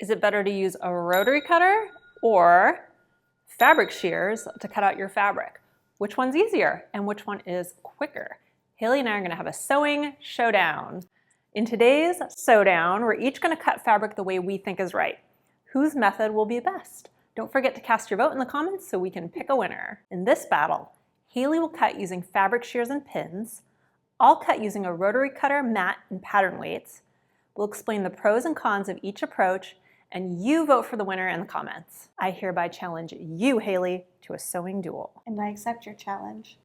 Is it better to use a rotary cutter or fabric shears to cut out your fabric? Which one's easier and which one is quicker? Haley and I are going to have a sewing showdown. In today's SEWdown, we're each going to cut fabric the way we think is right. Whose method will be best? Don't forget to cast your vote in the comments so we can pick a winner. In this battle, Haley will cut using fabric shears and pins. I'll cut using a rotary cutter, mat, and pattern weights. We'll explain the pros and cons of each approach, and you vote for the winner in the comments. I hereby challenge you, Haley, to a sewing duel. And I accept your challenge.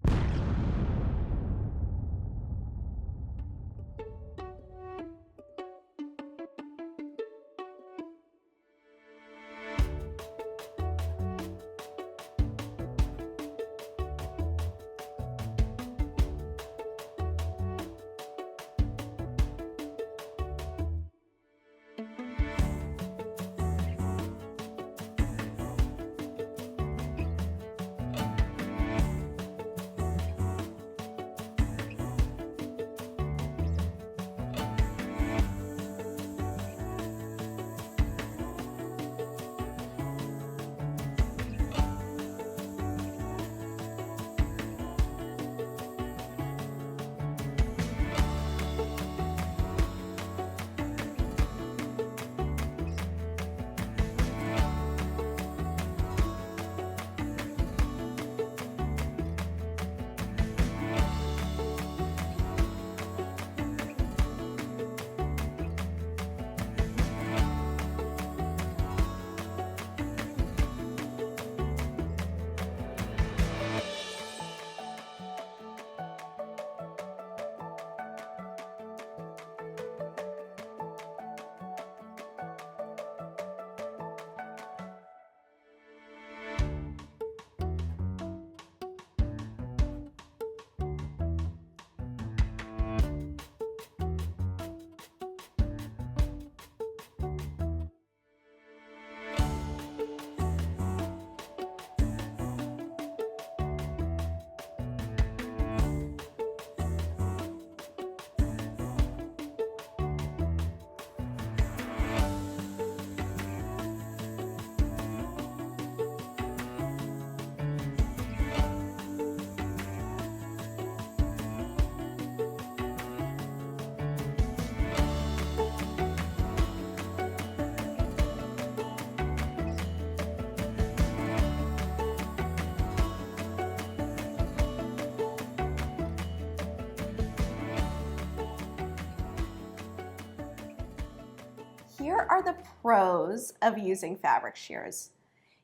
Here are the pros of using fabric shears.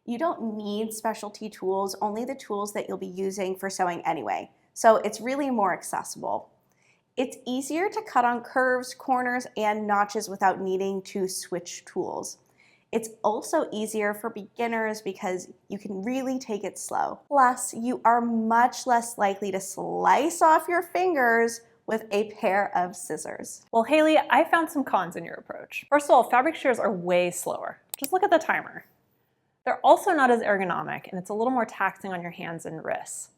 You don't need specialty tools, only the tools that you'll be using for sewing anyway. So it's really more accessible. It's easier to cut on curves, corners, and notches without needing to switch tools. It's also easier for beginners because you can really take it slow. Plus, you are much less likely to slice off your fingers with a pair of scissors. Well, Haley, I found some cons in your approach. First of all, fabric shears are way slower. Just look at the timer. They're also not as ergonomic, and it's a little more taxing on your hands and wrists.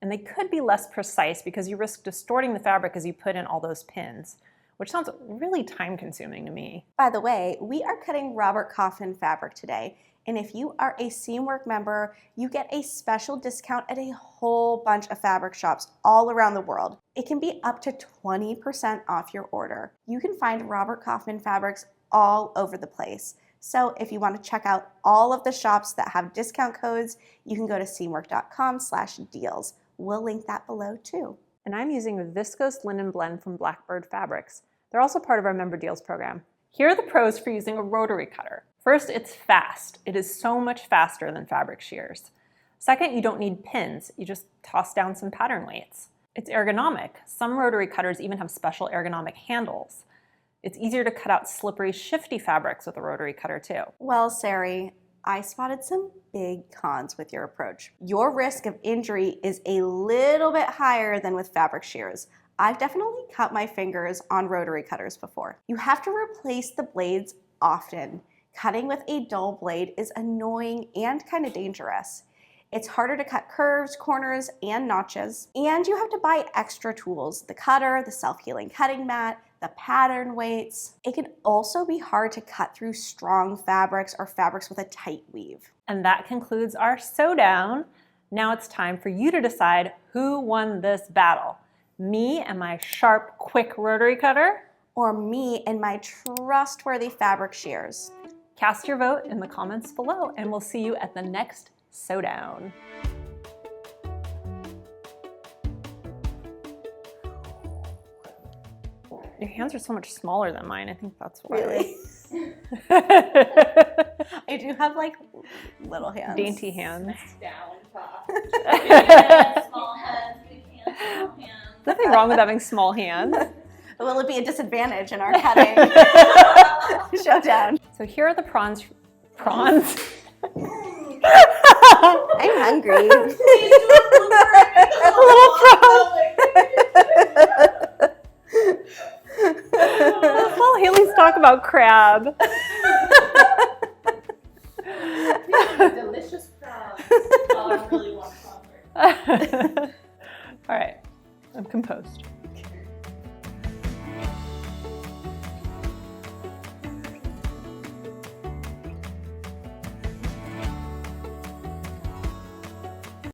And they could be less precise because you risk distorting the fabric as you put in all those pins, which sounds really time-consuming to me. By the way, we are cutting Robert Coffin fabric today, and if you are a Seamwork member, you get a special discount at a whole bunch of fabric shops all around the world. It can be up to 20% off your order. You can find Robert Coffin fabrics all over the place. So if you want to check out all of the shops that have discount codes, you can go to seamwork.com/deals. We'll link that below too. And I'm using a viscose linen blend from Blackbird Fabrics. They're also part of our member deals program. Here are the pros for using a rotary cutter. First, it's fast. It is so much faster than fabric shears. Second, you don't need pins. You just toss down some pattern weights. It's ergonomic. Some rotary cutters even have special ergonomic handles. It's easier to cut out slippery, shifty fabrics with a rotary cutter too. Well, Sari, I spotted some big cons with your approach. Your risk of injury is a little bit higher than with fabric shears. I've definitely cut my fingers on rotary cutters before. You have to replace the blades often. Cutting with a dull blade is annoying and kind of dangerous. It's harder to cut curves, corners, and notches. And you have to buy extra tools, the cutter, the self-healing cutting mat, the pattern weights. It can also be hard to cut through strong fabrics or fabrics with a tight weave. And that concludes our SEWdown. Now it's time for you to decide who won this battle. Me and my sharp, quick rotary cutter, or me and my trustworthy fabric shears. Cast your vote in the comments below, and we'll see you at the next SEWdown. Your hands are so much smaller than mine. I think that's why. Really? I do have like little hands. Dainty hands. Down top. Big hands, small hands, big hands, small hands. Nothing wrong with having small hands. Will it be a disadvantage in our cutting showdown? So here are the prawns. Prawns? I'm hungry. Little prawns. Well, Haley's talk about crab. Delicious prawns. Oh, I really want prawns. All right, I'm composed.